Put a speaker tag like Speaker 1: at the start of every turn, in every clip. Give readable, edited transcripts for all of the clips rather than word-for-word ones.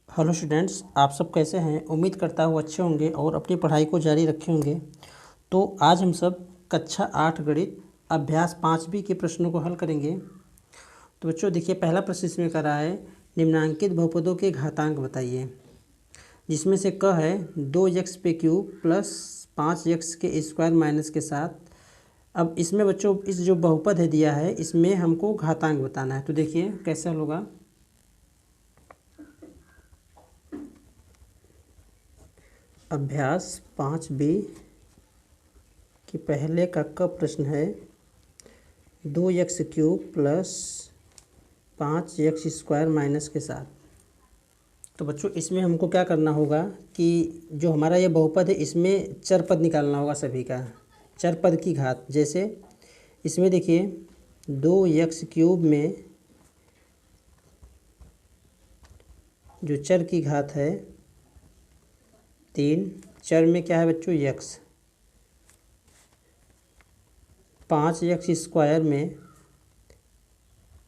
Speaker 1: Hello students, आप सब कैसे हैं। उम्मीद करता हूँ अच्छे होंगे और अपनी पढ़ाई को जारी रखे होंगे। तो आज हम सब कक्षा 8 गणित अभ्यास 5B के प्रश्नों को हल करेंगे। तो बच्चों देखिए, पहला प्रश्न इसमें करा है निम्नांकित बहुपदों के घातांक बताइए, जिसमें से क है 2x पे क्यूब प्लस 5x के स्क्वायर माइनस के साथ। अब इसमें बच्चों इस जो बहुपद है दिया है इसमें हमको घातांक बताना है। तो देखिए कैसे हल होगा। अभ्यास 5B के पहले का प्रश्न है 2x cube plus 5x square minus के साथ। तो बच्चों इसमें हमको क्या करना होगा कि जो हमारा ये बहुपद है इसमें चर पद निकालना होगा सभी का, चर पद की घात। जैसे इसमें देखिए 2x क्यूब में जो चर की घात है 3, चर में क्या है बच्चों x, 5x स्क्वायर में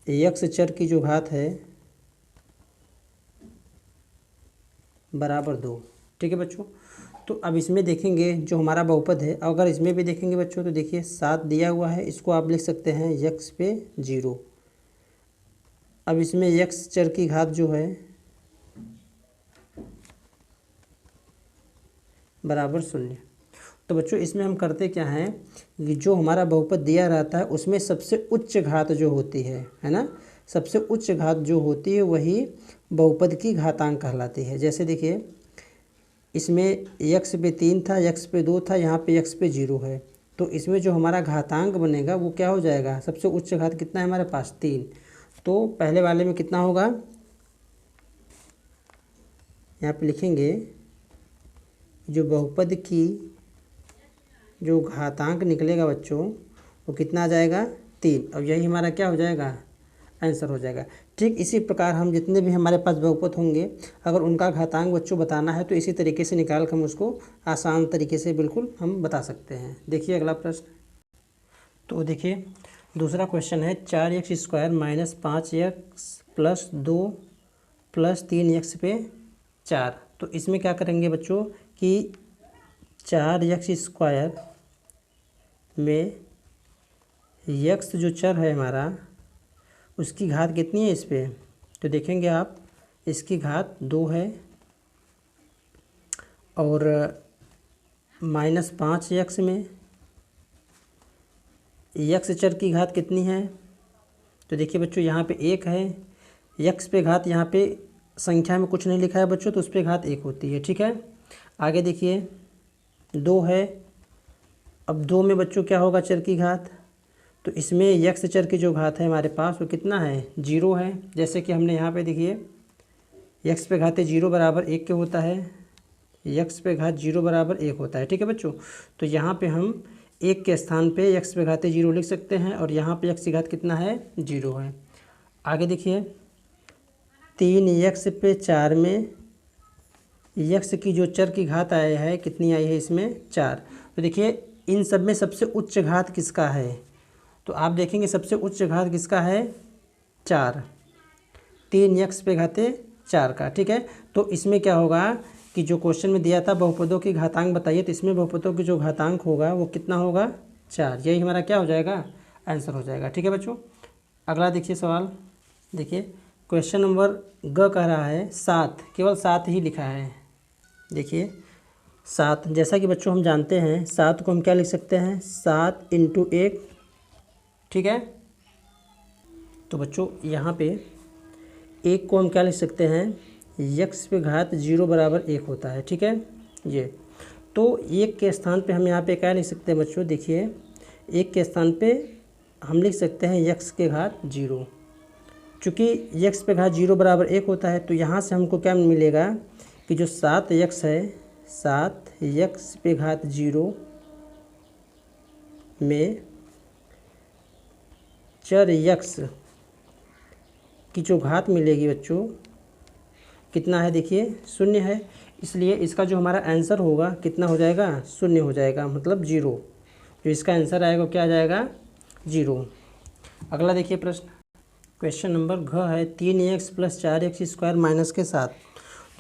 Speaker 1: x चर की जो घात है बराबर 2। ठीक है बच्चों। तो अब इसमें देखेंगे जो हमारा बहुपद है, अगर इसमें भी देखेंगे बच्चों तो देखिए 7 दिया हुआ है, इसको आप लिख सकते हैं x पे 0। अब इसमें x चर की घात जो है बराबर 0। तो बच्चों इसमें हम करते क्या हैं कि जो हमारा बहुपद दिया रहता है उसमें सबसे उच्च घात जो होती है ना, सबसे उच्च घात जो होती है वही बहुपद की घातांक कहलाती है। जैसे देखिए इसमें x पे 3 था, x पे 2 था, यहाँ पे x पे 0 है। तो इसमें जो हमारा घातांक बनेगा वो क्या हो जाएगा, सबसे उच्च घात कितना है हमारे पास 3। तो पहले वाले में कितना होगा, यहाँ पे लिखेंगे जो बहुपद की जो घातांक निकलेगा बच्चों वो कितना आ जाएगा 3। अब यही हमारा क्या हो जाएगा, आंसर हो जाएगा। ठीक इसी प्रकार हम जितने भी हमारे पास बहुपद होंगे अगर उनका घातांक बच्चों बताना है तो इसी तरीके से निकाल कर हम उसको आसान तरीके से बिल्कुल हम बता सकते हैं। देखिए अगला प्रश्न। तो देखिए दूसरा क्वेश्चन है 4x square minus 5x plus 2 plus 3x पे 4। तो इसमें क्या करेंगे बच्चों कि 4x स्क्वायर में x जो चर है हमारा उसकी घात कितनी है इस पे। तो देखेंगे आप इसकी घात 2 है और माइनस 5x में x चर की घात कितनी है। तो देखिए बच्चों यहाँ पे 1 है, x पे घात यहाँ पे संख्या में कुछ नहीं लिखा है बच्चों तो उस पे घात 1 होती है। ठीक है, आगे देखिए 2 है। अब 2 में बच्चों क्या होगा चर की घात, तो इसमें x चर की जो घात है हमारे पास वो कितना है 0 है। जैसे कि हमने यहाँ पे देखिए x पे घाते 0 बराबर 1 के होता है, x पे घात 0 बराबर 1 होता है। ठीक है बच्चों, तो यहाँ पे हम 1 के स्थान पे x पे घाते 0 लिख सकते हैं और यहाँ पे x की घात कितना है 0 है। आगे देखिए 3x पे 4 में x की जो चर की घात आई है कितनी आई है इसमें 4। तो देखिए इन सब में सबसे उच्च घात किसका है, तो आप देखेंगे सबसे उच्च घात किसका है 4, 3x पे घाते 4 का। ठीक है, तो इसमें क्या होगा कि जो क्वेश्चन में दिया था बहुपदों की घातांक बताइए, तो इसमें बहुपदों की जो घातांक होगा वो कितना होगा 4। यही हमारा क्या हो जाएगा आंसर हो जाएगा। ठीक है बच्चों, अगला देखिए सवाल। देखिए क्वेश्चन नंबर ग कह रहा है 7, केवल 7 ही लिखा है। देखिए 7, जैसा कि बच्चों हम जानते हैं 7 को हम क्या लिख सकते हैं 7 इंटू 1। ठीक है, तो बच्चों यहाँ पे 1 को हम क्या लिख सकते हैं x पे घात 0 बराबर 1 होता है। ठीक है, ये तो 1 के स्थान पे हम यहाँ पे क्या लिख सकते हैं बच्चों, देखिए 1 के स्थान पे हम लिख सकते हैं x के घात 0। चूँकि x पे घात 0 बराबर 1 होता है तो यहाँ से हमको क्या मिलेगा कि जो 7x है 7x पे घात 0 में चर x की जो घात मिलेगी बच्चों कितना है, देखिए 0 है। इसलिए इसका जो हमारा आंसर होगा कितना हो जाएगा 0 हो जाएगा, मतलब 0। जो इसका आंसर आएगा क्या आ जाएगा 0। अगला देखिए प्रश्न, क्वेश्चन नंबर घ है 3x plus 4x square minus के साथ।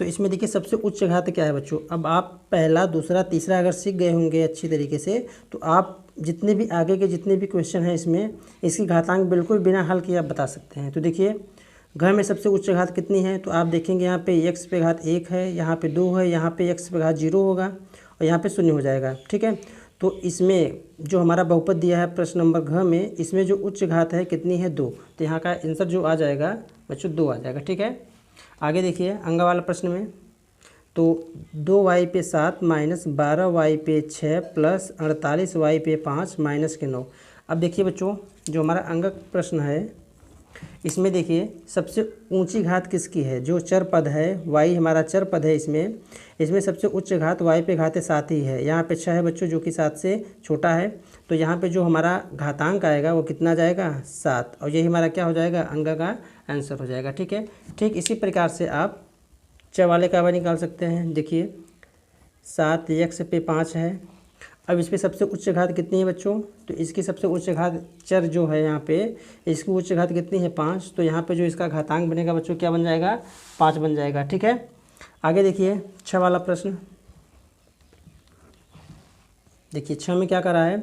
Speaker 1: तो इसमें देखिए सबसे उच्च घात क्या है बच्चों। अब आप पहला दूसरा तीसरा अगर सीख गए होंगे अच्छी तरीके से, तो आप जितने भी आगे के जितने भी क्वेश्चन हैं इसमें इसकी घातांक बिल्कुल बिना हल किए आप बता सकते हैं। तो देखिए घ में सबसे उच्च घात कितनी है, तो आप देखेंगे यहाँ पे x पे घात 1 है, यहाँ पे 2 है, यहाँ पे x पे घात 0 होगा और यहाँ पे 0 हो जाएगा। ठीक है, तो इसमें जो हमारा बहुपद दिया है प्रश्न नंबर घ में, इसमें जो उच्च घात है कितनी है 2, तो यहाँ का आंसर जो आ जाएगा बच्चों 2 आ जाएगा। ठीक है, आगे देखिए अंगा वाला प्रश्न में, तो 2y पे 7 माइनस 12y पे 6 प्लस 48y पे 5 माइनस के 9। अब देखिए बच्चों जो हमारा अंगक प्रश्न है इसमें देखिए सबसे ऊंची घात किसकी है, जो चर पद है y हमारा चर पद है, इसमें सबसे उच्च घात y पे घात 7 ही है। यहाँ पे 6 है बच्चों जो कि 7 से छोटा है, तो यहाँ पे जो हमारा घातांक आएगा वो कितना जाएगा 7, और यही हमारा क्या हो जाएगा अंग का आंसर हो जाएगा। ठीक है, ठीक इसी प्रकार से आप च वाले का भी निकाल सकते हैं। देखिए 7x पे 5 है, अब इस पर सबसे उच्च घात कितनी है बच्चों, तो इसकी सबसे उच्च घात चर जो है यहाँ पे इसकी उच्च घात कितनी है 5, तो यहाँ पे जो इसका घातांक बनेगा बच्चों क्या बन जाएगा 5 बन जाएगा। ठीक है, आगे देखिए 6 वाला प्रश्न। देखिए 6 में क्या करा है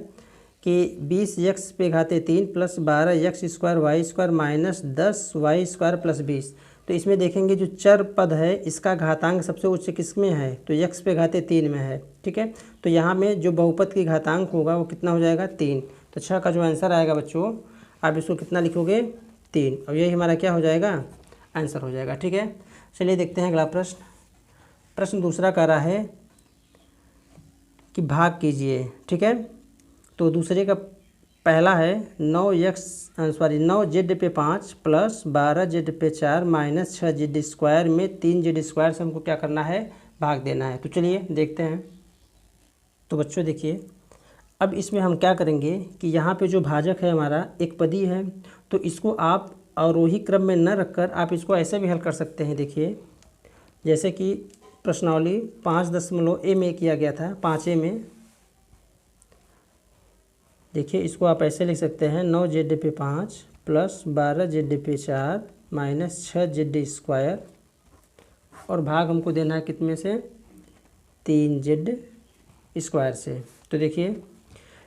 Speaker 1: कि 20x पे घाते 3 plus 12x square y square minus 10y square plus 20। तो इसमें देखेंगे जो चर पद है इसका घातांक सबसे उच्च किस में है, तो x पे घाते 3 में है। ठीक है, तो यहाँ में जो बहुपद की घातांक होगा वो कितना हो जाएगा 3। तो 6 का जो आंसर आएगा बच्चों आप इसको कितना लिखोगे 3, और यही हमारा क्या हो जाएगा आंसर हो जाएगा। ठीक है, चलिए देखते हैं अगला प्रश्न। प्रश्न दूसरा कह रहा है कि भाग कीजिए। ठीक है, तो दूसरे का पहला है 9z पे 5 प्लस 12z पे 4 माइनस 6z स्क्वायर में 3z स्क्वायर से हमको क्या करना है भाग देना है। तो चलिए देखते हैं। तो बच्चों देखिए अब इसमें हम क्या करेंगे कि यहाँ पे जो भाजक है हमारा एक पदी है, तो इसको आप अवरोही क्रम में न रखकर आप इसको ऐसे भी हल कर सकते हैं। देखिए जैसे कि प्रश्नावली 5.a में किया गया था, 5a में देखिए इसको आप ऐसे लिख सकते हैं 9z पे 5 प्लस 12z पे 4 माइनस 6z स्क्वायर, और भाग हमको देना है कितने से 3z स्क्वायर से। तो देखिए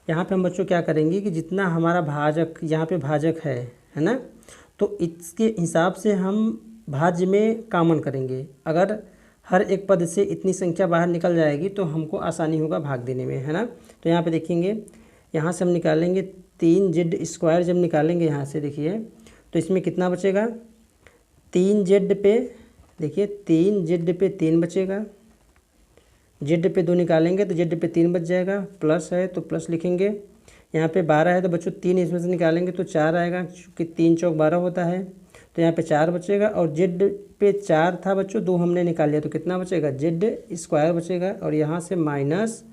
Speaker 1: यहाँ पे हम बच्चों क्या करेंगे कि जितना हमारा भाजक यहाँ पे भाजक है ना, तो इसके हिसाब से हम भाज्य में कामन करेंगे। अगर हर एक पद से इतनी संख्या बाहर निकल जाएगी तो हमको आसानी होगा भाग देने में, है ना। तो यहाँ पे देखेंगे यहाँ से हम निकालेंगे 3z स्क्वायर, जब निकालेंगे यहाँ से देखिए तो इसमें कितना बचेगा 3z पे, देखिए 3z पे 3 बचेगा, z पे 2 निकालेंगे तो z पे 3 बच जाएगा, प्लस है तो प्लस लिखेंगे। यहाँ पे 12 है तो बच्चों 3 इसमें से निकालेंगे तो 4 आएगा, क्योंकि 3 चौक 12 होता है, तो यहाँ पे 4 बचेगा। और z पे 4 था बच्चों, 2 हमने निकाल लिया तो कितना बचेगा z स्क्वायर बचेगा। और यहाँ से माइनस,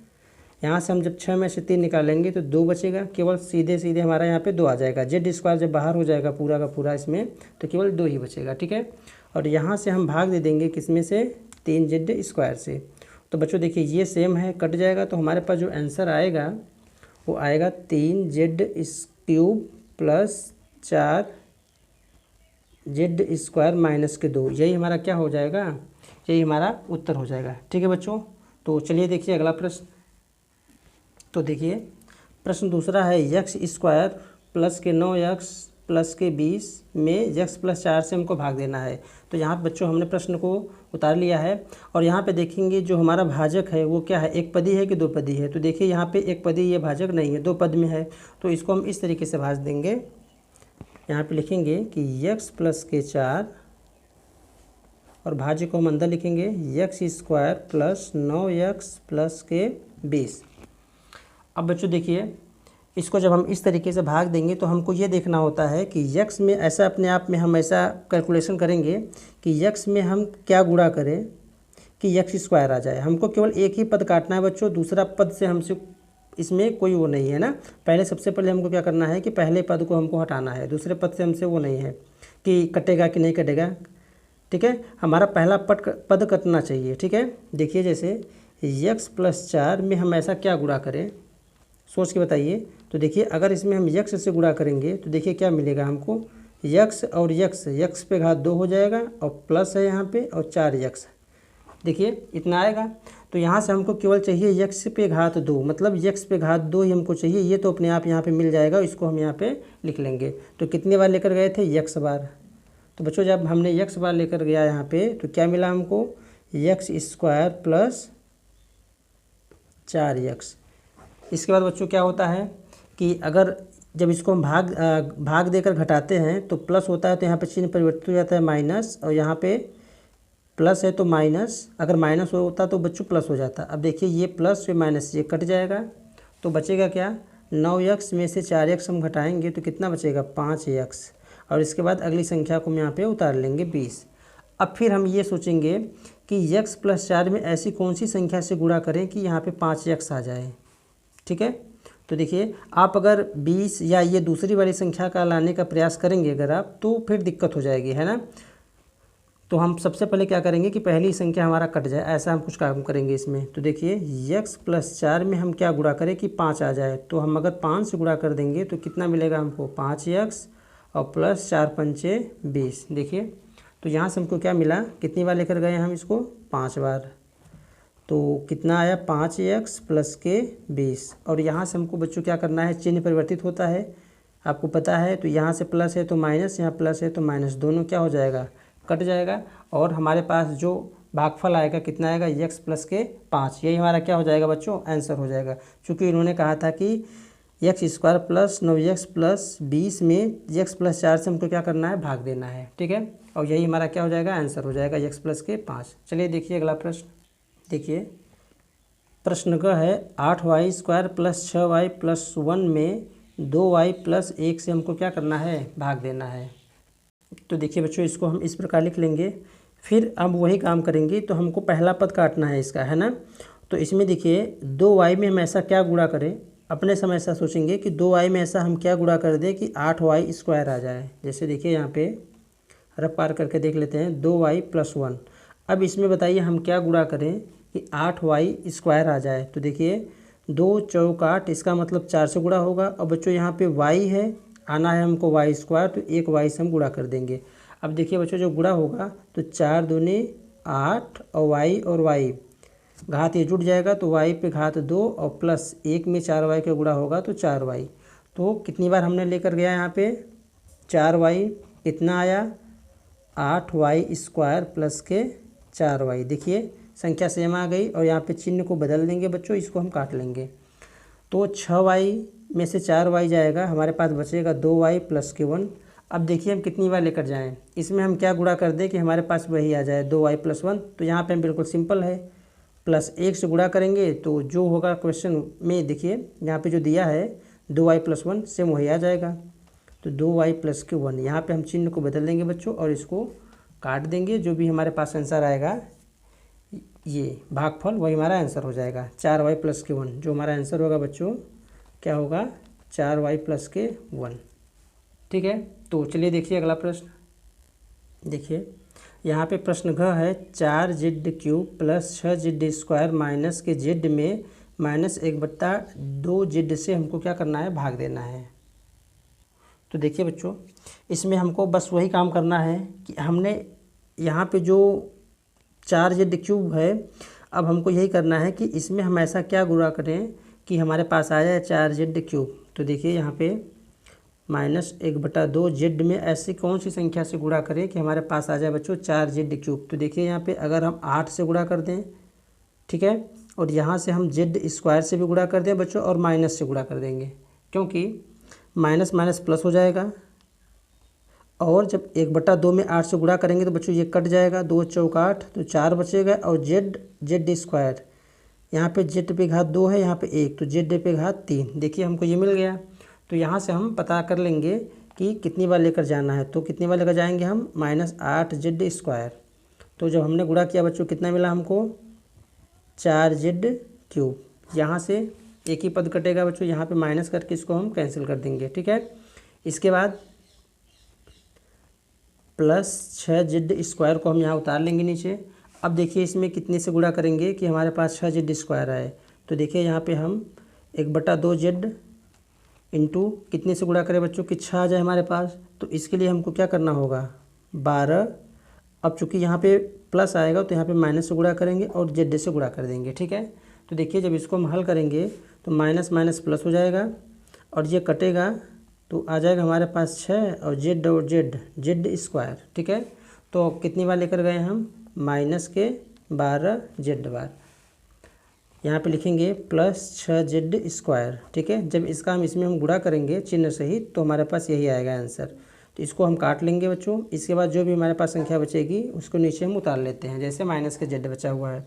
Speaker 1: यहाँ से हम जब 6 में से 3 निकालेंगे तो 2 बचेगा, केवल सीधे सीधे हमारा यहाँ पे 2 आ जाएगा। z स्क्वायर जब बाहर हो जाएगा पूरा का पूरा इसमें तो केवल 2 ही बचेगा। ठीक है, और यहाँ से हम भाग दे देंगे किसमें से 3z स्क्वायर से। तो बच्चों देखिए ये सेम है, कट जाएगा, तो हमारे पास जो आंसर आएगा वो आएगा 3z cube plus 4z square minus के 2। यही हमारा क्या हो जाएगा, यही हमारा उत्तर हो जाएगा। ठीक है बच्चों, तो चलिए देखिए अगला प्रश्न। तो देखिए प्रश्न दूसरा है x स्क्वायर प्लस के 9x प्लस के 20 में x प्लस 4 से हमको भाग देना है। तो यहाँ बच्चों हमने प्रश्न को उतार लिया है, और यहाँ पे देखेंगे जो हमारा भाजक है वो क्या है, एक पदी है कि दो पदी है। तो देखिए यहाँ पे एक पदी, ये भाजक नहीं है, दो पद में है, तो इसको हम इस तरीके से भाज देंगे। यहाँ पे लिखेंगे कि x प्लस के 4 और भाज्य को हम अंदर लिखेंगे x square plus 9x plus के 20। अब बच्चों देखिए इसको जब हम इस तरीके से भाग देंगे तो हमको ये देखना होता है कि x में ऐसा अपने आप में हम ऐसा कैलकुलेशन करेंगे कि x में हम क्या गुणा करें कि x स्क्वायर आ जाए। हमको केवल एक ही पद काटना है बच्चों, दूसरा पद से हमसे इसमें कोई वो नहीं है ना। पहले सबसे पहले हमको क्या करना है कि पहले पद को हमको हटाना है, दूसरे पद से हमसे वो नहीं है कि कटेगा कि नहीं कटेगा। ठीक है, हमारा पहला पद कटना चाहिए। ठीक है, देखिए जैसे x प्लस 4 में हम ऐसा क्या गुणा करें, सोच के बताइए। तो देखिए अगर इसमें हम x से गुणा करेंगे तो देखिए क्या मिलेगा हमको, x और x पे घात 2 हो जाएगा, और प्लस है यहाँ पे और 4x, देखिए इतना आएगा। तो यहाँ से हमको केवल चाहिए x पे घात 2, मतलब x पे घात 2 ही हमको चाहिए। ये तो अपने आप यहाँ पे मिल जाएगा, इसको हम यहाँ पे लिख लेंगे। तो कितने बार लेकर गए थे? x बार। तो बच्चों जब हमने x बार लेकर गया यहाँ पे तो क्या मिला हमको? x² plus 4x। इसके बाद बच्चों क्या होता है कि अगर जब इसको हम भाग देकर घटाते हैं तो प्लस होता है, तो यहाँ पे चिन्ह परिवर्तित हो जाता है माइनस, और यहाँ पे प्लस है तो माइनस, अगर माइनस होता तो बच्चों प्लस हो जाता। अब देखिए ये प्लस से माइनस ये कट जाएगा, तो बचेगा क्या? 9x में से 4x हम घटाएंगे तो कितना बचेगा? 5x। और इसके बाद अगली संख्या को हम यहाँ पे उतार लेंगे 20। अब फिर हम ये सोचेंगे कि x + 4 में ऐसी कौन सी संख्या से गुणा करें कि यहाँ पे 5x आ जाए। ठीक है, तो देखिए आप अगर 20 या ये दूसरी वाली संख्या का लाने का प्रयास करेंगे अगर आप, तो फिर दिक्कत हो जाएगी, है ना। तो हम सबसे पहले क्या करेंगे कि पहली संख्या हमारा कट जाए, ऐसा हम कुछ काम करेंगे इसमें। तो देखिए x + 4 में हम क्या गुणा करें कि 5 आ जाए। तो हम अगर 5 से गुणा कर देंगे तो कितना मिलेगा हमको? 5x और प्लस 4 पंचे 20। देखिए तो यहाँ से हमको क्या मिला? कितनी बार लेकर गए हम इसको? 5 बार। तो कितना आया? 5x प्लस के 20। और यहाँ से हमको बच्चों क्या करना है? चिन्ह परिवर्तित होता है, आपको पता है। तो यहाँ से प्लस है तो माइनस, यहाँ प्लस है तो माइनस, दोनों क्या हो जाएगा? कट जाएगा। और हमारे पास जो भागफल आएगा कितना आएगा? x + के 5। यही हमारा क्या हो जाएगा बच्चों? आंसर हो जाएगा। क्योंकि इन्होंने कहा था कि x² प्लस 9x प्लस 20 में x + 4 से हमको क्या करना है? भाग देना है। ठीक है, और यही हमारा क्या हो जाएगा? आंसर हो जाएगा x + के 5। चलिए देखिए अगला प्रश्न। देखिए प्रश्न का है 8y² प्लस 6y प्लस 1 में 2y प्लस 1 से हमको क्या करना है? भाग देना है। तो देखिए बच्चों इसको हम इस प्रकार लिख लेंगे। फिर अब वही काम करेंगे, तो हमको पहला पद काटना है इसका, है ना। तो इसमें देखिए 2y में हम ऐसा क्या गुणा करें? अपने समय ऐसा सोचेंगे कि 2y में ऐसा हम क्या गुणा कर दें कि 8y² आ जाए। जैसे देखिए यहाँ पे रफ पार करके देख लेते हैं, 2y + 1। अब इसमें बताइए हम क्या गुणा करें कि 8y² आ जाए। तो देखिए 2 चौक 8, इसका मतलब 4 से गुणा होगा। और बच्चों यहाँ पे y है, आना है हमको y², तो एक y से हम गुणा कर देंगे। अब देखिए बच्चों जो गुणा होगा तो 4 दूनी 8 और y घात ये जुड़ जाएगा, तो y पे घात 2 और प्लस 1 में 4y का गुणा होगा तो 4y। तो कितनी बार हमने लेकर गया यहाँ पे? 4y। कितना आया? 8y² प्लस के 4y। देखिए संख्या सेम आ गई, और यहाँ पे चिन्ह को बदल देंगे बच्चों, इसको हम काट लेंगे। तो 6y में से 4y जाएगा, हमारे पास बचेगा 2y प्लस के 1। अब देखिए हम कितनी बार लेकर जाएं, इसमें हम क्या गुणा कर दें कि हमारे पास वही आ जाए 2y + 1। तो यहाँ पे हम बिल्कुल सिंपल है, प्लस 1 से गुणा करेंगे तो जो होगा क्वेश्चन में, देखिए यहाँ पे जो दिया है 2y + 1 सेम वही आ जाएगा। तो 2y प्लस के 1, यहाँ पे हम चिन्ह को बदल देंगे बच्चों और इसको काट देंगे। जो भी हमारे पास आंसर आएगा ये भागफल, वही हमारा आंसर हो जाएगा। 4y प्लस के 1 जो हमारा आंसर होगा बच्चों, क्या होगा? 4y प्लस के 1। ठीक है, तो चलिए देखिए अगला प्रश्न। देखिए यहाँ पे प्रश्न घ है 4z³ प्लस 6z² माइनस के z में -1/2z से हमको क्या करना है? भाग देना है। तो देखिए बच्चों इसमें हमको बस वही काम करना है कि हमने यहाँ पे जो 4z³ है, अब हमको यही करना है कि इसमें हम ऐसा क्या गुणा करें कि हमारे पास आ जाए 4z³। तो देखिए यहाँ पे -1/2z में ऐसी कौन सी संख्या से गुणा करें कि हमारे पास आ जाए बच्चों 4z³। तो देखिए यहाँ पे अगर हम 8 से गुणा कर दें, ठीक है, और यहाँ से हम z² से भी गुणा कर दें बच्चों, और माइनस से गुणा कर देंगे, क्योंकि माइनस माइनस प्लस हो जाएगा। और जब 1/2 में 8 से गुणा करेंगे तो बच्चों ये कट जाएगा, 2 चौक 8, तो 4 बचेगा। और z², यहाँ पे z पे घात 2 है, यहाँ पे 1, तो z पे घात 3। देखिए हमको ये मिल गया। तो यहाँ से हम पता कर लेंगे कि कितनी बार लेकर जाना है। तो कितनी बार लेकर जाएंगे हम? -8z²। तो जब हमने गुणा किया बच्चों कितना मिला हमको? 4z³। यहाँ से एक ही पद कटेगा बच्चों, यहाँ पे माइनस करके इसको हम कैंसिल कर देंगे। ठीक है, इसके बाद प्लस 6z² को हम यहाँ उतार लेंगे नीचे। अब देखिए इसमें कितने से गुणा करेंगे कि हमारे पास 6z² आए। तो देखिए यहाँ पे हम 1/2z इंटू कितने से गुणा करें बच्चों कि 6 आ जाए हमारे पास। तो इसके लिए हमको क्या करना होगा? 12। अब चूँकि यहाँ पे प्लस आएगा तो यहाँ पे माइनस से गुणा करेंगे और जेड से गुणा कर देंगे, ठीक है। तो देखिए जब इसको हम हल करेंगे तो माइनस माइनस प्लस हो जाएगा और ये कटेगा तो आ जाएगा हमारे पास 6 और जेड स्क्वायर, ठीक है। तो कितनी बार लेकर गए हम, -12 जेड बार। यहाँ पे लिखेंगे +6 जेड स्क्वायर, ठीक है। जब इसका हम गुणा करेंगे चिन्ह सहित तो हमारे पास यही आएगा आंसर। तो इसको हम काट लेंगे बच्चों। इसके बाद जो भी हमारे पास संख्या बचेगी उसको नीचे हम उतार लेते हैं, जैसे माइनस के जेड बचा हुआ है।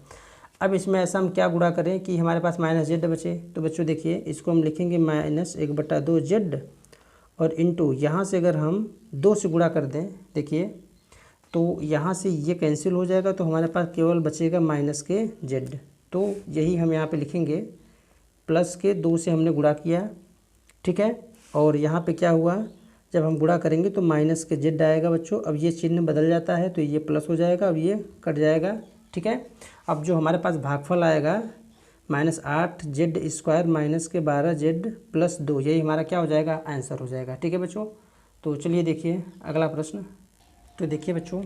Speaker 1: अब इसमें ऐसा हम क्या गुणा करें कि हमारे पास माइनस जेड बचे। तो बच्चों देखिए इसको हम लिखेंगे -1/2 जेड और इंटू यहाँ से अगर हम 2 से गुणा कर दें, देखिए तो यहाँ से ये कैंसिल हो जाएगा तो हमारे पास केवल बचेगा माइनस के जेड। तो यही हम यहाँ पे लिखेंगे, प्लस के 2 से हमने गुणा किया, ठीक है। और यहाँ पे क्या हुआ, जब हम गुणा करेंगे तो माइनस के जेड आएगा बच्चों। अब ये चिन्ह बदल जाता है तो ये प्लस हो जाएगा, अब ये कट जाएगा, ठीक है। अब जो हमारे पास भागफल आएगा -8 जेड स्क्वायर -12 जेड +2, यही हमारा क्या हो जाएगा, आंसर हो जाएगा, ठीक है बच्चों। तो चलिए देखिए अगला प्रश्न। तो देखिए बच्चों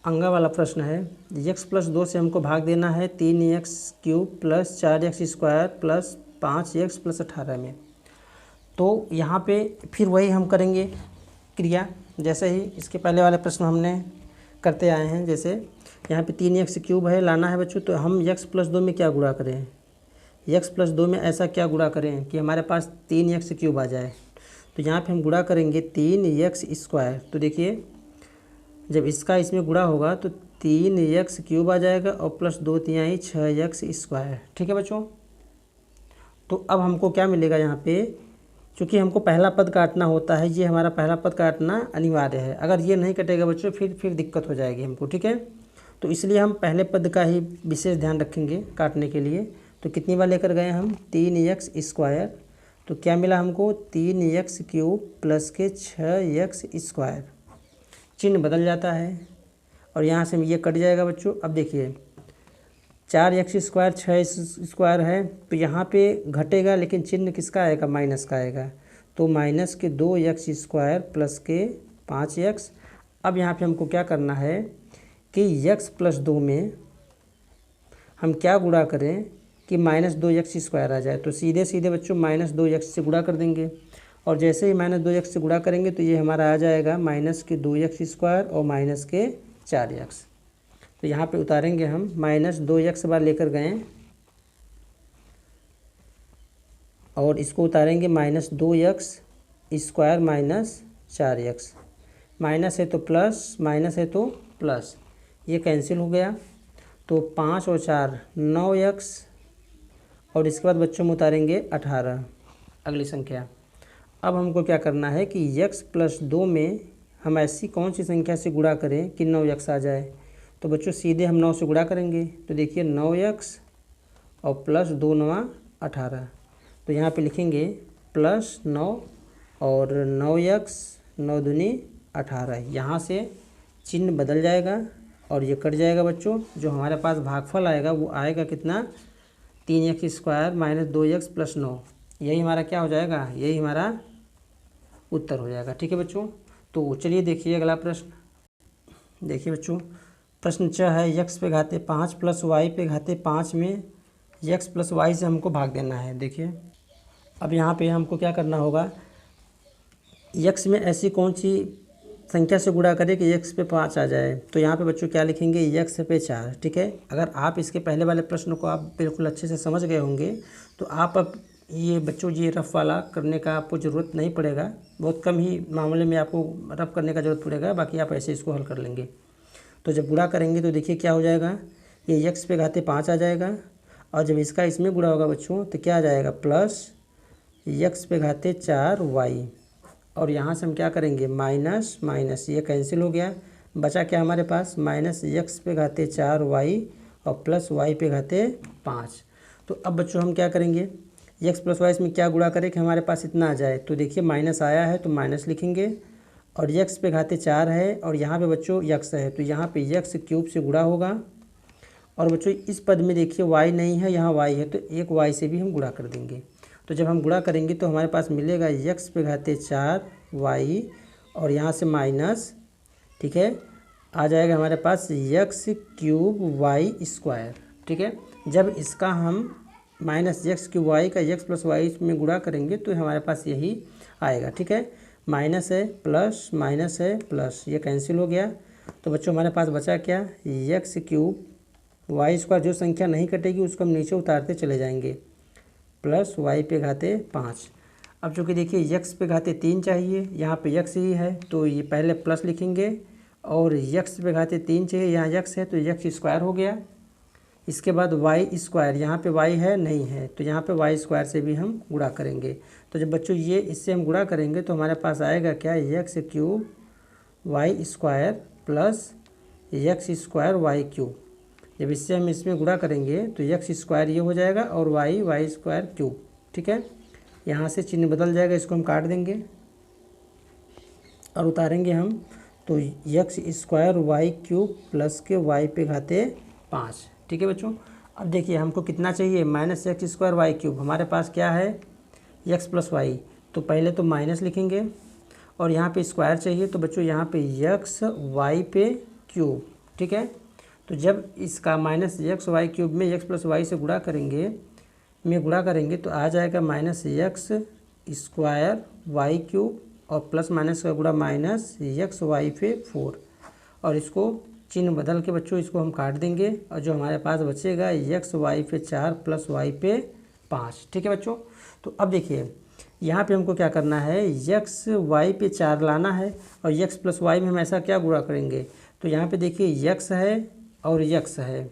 Speaker 1: अंगा वाला प्रश्न है, x + 2 से हमको भाग देना है 3x³ + 4x² + 5x + 18 में। तो यहाँ पे फिर वही हम करेंगे क्रिया जैसे ही इसके पहले वाले प्रश्न हमने करते आए हैं। जैसे यहाँ पे 3x³ है, लाना है बच्चों, तो हम x + 2 में क्या गुणा करें, x + 2 में ऐसा क्या गुणा करें कि हमारे पास 3x³ आ जाए। तो यहाँ पे हम गुणा करेंगे 3x²। तो देखिए जब इसका इसमें गुणा होगा तो 3x³ आ जाएगा और +2 × 6x², ठीक है बच्चों। तो अब हमको क्या मिलेगा यहाँ पे, क्योंकि हमको पहला पद काटना होता है, ये हमारा पहला पद काटना अनिवार्य है। अगर ये नहीं कटेगा बच्चों फिर दिक्कत हो जाएगी हमको, ठीक है। तो इसलिए हम पहले पद का ही विशेष ध्यान रखेंगे काटने के लिए। तो कितनी बार लेकर गए हम, 3x²। तो क्या मिला हमको, 3x³ + के 6x²। चिन्ह बदल जाता है और यहाँ से ये कट जाएगा बच्चों। अब देखिए 4x² 6x² है तो यहाँ पे घटेगा, लेकिन चिन्ह किसका आएगा, माइनस का आएगा। तो -2x² + के 5x। अब यहाँ पे हमको क्या करना है कि x + 2 में हम क्या गुणा करें कि -2x² आ जाए। तो सीधे सीधे बच्चों -2x से गुणा कर देंगे और जैसे ही -2x से गुणा करेंगे तो ये हमारा आ जाएगा -2x² और -4x। तो यहाँ पे उतारेंगे हम, -2x बार लेकर गए और इसको उतारेंगे -2x² -4x। माइनस है तो प्लस, माइनस है तो प्लस, ये कैंसिल हो गया। तो 5 और 4 9x और इसके बाद बच्चों में उतारेंगे 18 अगली संख्या। अब हमको क्या करना है कि x + 2 में हम ऐसी कौन सी संख्या से गुणा करें कि 9x आ जाए। तो बच्चों सीधे हम 9 से गुणा करेंगे। तो देखिए 9x और +2 × 9 18। तो यहाँ पे लिखेंगे +9 और 9x 9 दूनी 18। यहाँ से चिन्ह बदल जाएगा और ये कट जाएगा बच्चों। जो हमारे पास भागफल आएगा वो आएगा कितना, 3x² - 2x + 9। यही हमारा क्या हो जाएगा, यही हमारा उत्तर हो जाएगा, ठीक है बच्चों। तो चलिए देखिए अगला प्रश्न। देखिए बच्चों प्रश्न 6 है, x पे घाते 5 + y पे घाते 5 में x + y से हमको भाग देना है। देखिए अब यहाँ पे हमको क्या करना होगा, x में ऐसी कौन सी संख्या से गुणा करें कि x पे 5 आ जाए। तो यहाँ पे बच्चों क्या लिखेंगे, x पे 4, ठीक है। अगर आप इसके पहले वाले प्रश्न को आप बिल्कुल अच्छे से समझ गए होंगे तो आप अब ये बच्चों ये रफ़ वाला करने का आपको ज़रूरत नहीं पड़ेगा। बहुत कम ही मामले में आपको रफ़ करने का ज़रूरत पड़ेगा, बाकी आप ऐसे इसको हल कर लेंगे। तो जब गुणा करेंगे तो देखिए क्या हो जाएगा, ये x पे घाते 5 आ जाएगा और जब इसका इसमें गुणा होगा बच्चों तो क्या आ जाएगा, +x पे घाते 4y। और यहाँ से हम क्या करेंगे, माइनस माइनस, ये कैंसिल हो गया, बचा क्या हमारे पास, -x पे घाते 4y और +y पे घाते 5। तो अब बच्चों हम क्या करेंगे, x + y में क्या गुणा करें कि हमारे पास इतना आ जाए। तो देखिए माइनस आया है तो माइनस लिखेंगे और x पे घाते 4 है और यहाँ पे बच्चों x है तो यहाँ पे x³ से गुणा होगा। और बच्चों इस पद में देखिए y नहीं है, यहाँ y है तो एक y से भी हम गुणा कर देंगे। तो जब हम गुणा करेंगे तो हमारे पास मिलेगा x पे घाते 4y और यहाँ से माइनस, ठीक है, आ जाएगा हमारे पास यक्स क्यूब वाई स्क्वायर। ठीक है, जब इसका हम माइनस यक्स क्यूब वाई का यक्स प्लस वाई में गुणा करेंगे तो हमारे पास यही आएगा। ठीक है, माइनस है प्लस, माइनस है प्लस, ये कैंसिल हो गया। तो बच्चों हमारे पास बचा क्या, यक्स क्यूब वाई स्क्वायर, जो संख्या नहीं कटेगी उसको हम नीचे उतारते चले जाएंगे, प्लस वाई पे घाते 5। अब चूँकि देखिए यक्स पे घाते 3 चाहिए, यहाँ पे यक्स ही है तो ये पहले प्लस लिखेंगे, और यक्स पे घाते 3 चाहिए, यहाँ यक्स है तो यक्स स्क्वायर हो गया। इसके बाद वाई स्क्वायर, यहाँ पे वाई है नहीं है तो यहाँ पे वाई स्क्वायर से भी हम गुणा करेंगे। तो जब बच्चों ये इससे हम गुणा करेंगे तो हमारे पास आएगा क्या, x cube y square plus x square y cube. जब इससे हम इसमें गुणा करेंगे तो यक्स स्क्वायर ये हो जाएगा और वाई स्क्वायर क्यूब। ठीक है, यहाँ से चिन्ह बदल जाएगा, इसको हम काट देंगे और उतारेंगे हम, तो x square y cube plus के वाई पे घाते 5। ठीक है बच्चों, अब देखिए हमको कितना चाहिए, minus x square y cube. हमारे पास क्या है, यक्स प्लस वाई, तो पहले तो माइनस लिखेंगे और यहाँ पे स्क्वायर चाहिए, तो बच्चों यहाँ पे यक्स वाई पे क्यूब। ठीक है, तो जब इसका माइनस यक्स वाई क्यूब में यक्स प्लस वाई से गुणा करेंगे तो आ जाएगा minus x square y cube और प्लस माइनस का गुणा माइनस यक्स वाई पे 4, और इसको चिन्ह बदल के बच्चों इसको हम काट देंगे और जो हमारे पास बचेगा यक्स वाई पे 4 प्लस वाई पे 5। ठीक है बच्चों, तो अब देखिए यहाँ पे हमको क्या करना है, यक्स वाई पे 4 लाना है और यक्स प्लस वाई में हम ऐसा क्या गुणा करेंगे, तो यहाँ पे देखिए यक्स है और यक्स है,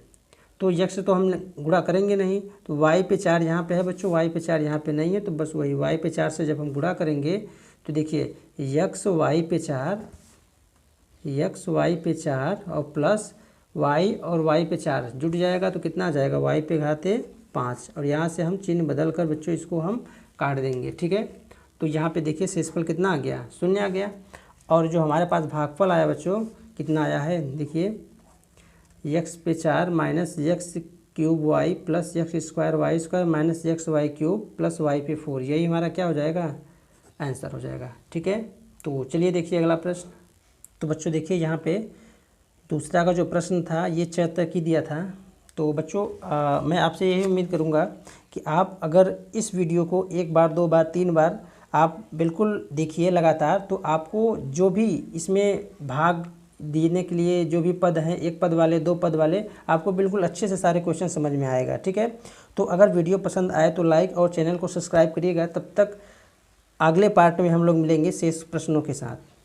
Speaker 1: तो यक्स तो हम गुणा करेंगे नहीं, तो वाई पे 4 यहाँ पे है बच्चों, वाई पे 4 यहाँ पे नहीं है, तो बस वही वाई पे 4 से जब हम गुणा करेंगे तो देखिए यक्स वाई पे 4 और प्लस वाई और वाई पे 4 जुट जाएगा तो कितना आ जाएगा, वाई पे घाते 5, और यहाँ से हम चिन्ह बदल कर बच्चों इसको हम काट देंगे। ठीक है, तो यहाँ पे देखिए शेषफल कितना आ गया, 0 आ गया, और जो हमारे पास भागफल आया बच्चों कितना आया है, देखिए यक्स पे 4 minus x cube y plus x square y square minus x y cube plus y पे 4, यही हमारा क्या हो जाएगा, आंसर हो जाएगा। ठीक है, तो चलिए देखिए अगला प्रश्न। तो बच्चों देखिए यहाँ पे दूसरा का जो प्रश्न था ये 74 की दिया था। तो बच्चों मैं आपसे यही उम्मीद करूँगा कि आप अगर इस वीडियो को 1 बार 2 बार 3 बार आप बिल्कुल देखिए लगातार, तो आपको जो भी इसमें भाग देने के लिए जो भी पद हैं, 1 पद वाले 2 पद वाले, आपको बिल्कुल अच्छे से सारे क्वेश्चन समझ में आएगा। ठीक है, तो अगर वीडियो पसंद आए तो लाइक और चैनल को सब्सक्राइब करिएगा। तब तक अगले पार्ट में हम लोग मिलेंगे शेष प्रश्नों के साथ।